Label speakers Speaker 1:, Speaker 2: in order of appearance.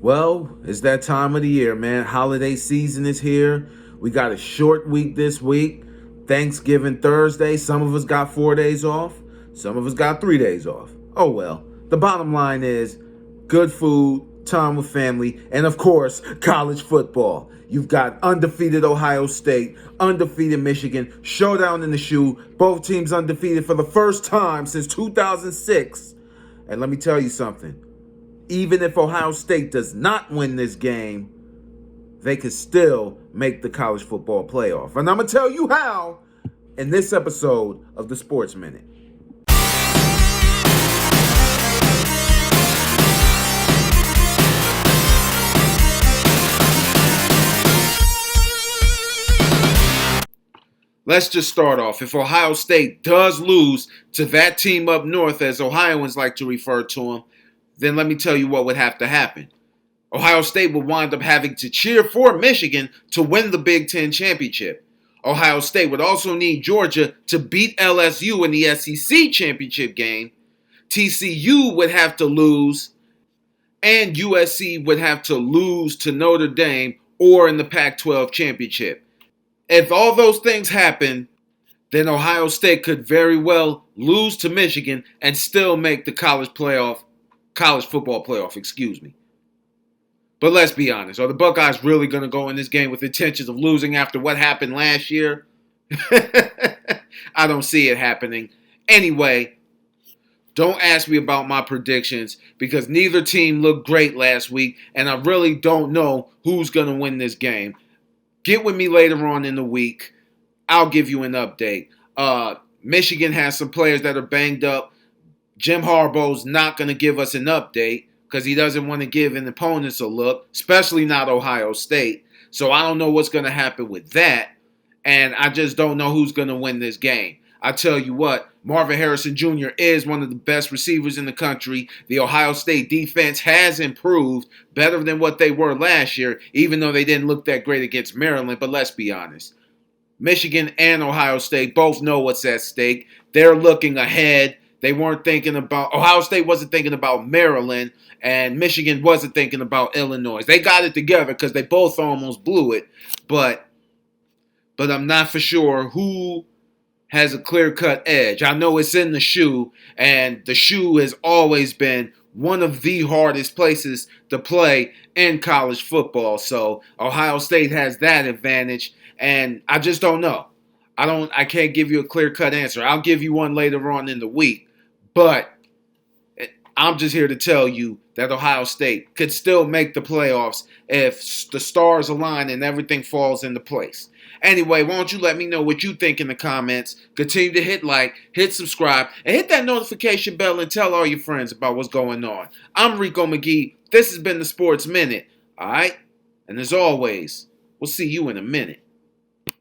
Speaker 1: Well, it's that time of the year, man. Holiday season is here. We got a short week this week. Thanksgiving Thursday. Some of us got 4 days off. Some of us got 3 days off. Oh well. The bottom line is good food, time with family, and of course, college football. You've got undefeated Ohio State, undefeated Michigan, showdown in the shoe. Both teams undefeated for the first time since 2006. And let me tell you something. Even if Ohio State does not win this game, they could still make the college football playoff. And I'm going to tell you how in this episode of the Sports Minute. Let's just start off. If Ohio State does lose to that team up north, as Ohioans like to refer to them, then let me tell you what would have to happen. Ohio State would wind up having to cheer for Michigan to win the Big Ten championship. Ohio State would also need Georgia to beat LSU in the SEC championship game. TCU would have to lose, and USC would have to lose to Notre Dame or in the Pac-12 championship. If all those things happen, then Ohio State could very well lose to Michigan and still make the college football playoff. But let's be honest. Are the Buckeyes really going to go in this game with intentions of losing after what happened last year? I don't see it happening. Anyway, don't ask me about my predictions because neither team looked great last week, and I really don't know who's going to win this game. Get with me later on in the week. I'll give you an update. Michigan has some players that are banged up. Jim Harbaugh's not going to give us an update because he doesn't want to give an opponents a look, especially not Ohio State. So I don't know what's going to happen with that, and I just don't know who's going to win this game. I tell you what, Marvin Harrison Jr. is one of the best receivers in the country. The Ohio State defense has improved better than what they were last year, even though they didn't look that great against Maryland. But let's be honest. Michigan and Ohio State both know what's at stake. They're looking ahead. They weren't thinking about, Ohio State wasn't thinking about Maryland, and Michigan wasn't thinking about Illinois. They got it together because they both almost blew it. But I'm not for sure who has a clear-cut edge. I know it's in the shoe, and the shoe has always been one of the hardest places to play in college football. So Ohio State has that advantage, and I just don't know. I can't give you a clear-cut answer. I'll give you one later on in the week, but I'm just here to tell you that Ohio State could still make the playoffs if the stars align and everything falls into place. Anyway, why don't you let me know what you think in the comments. Continue to hit like, hit subscribe, and hit that notification bell and tell all your friends about what's going on. I'm Rico McGee. This has been the Sports Minute. All right? And as always, we'll see you in a minute.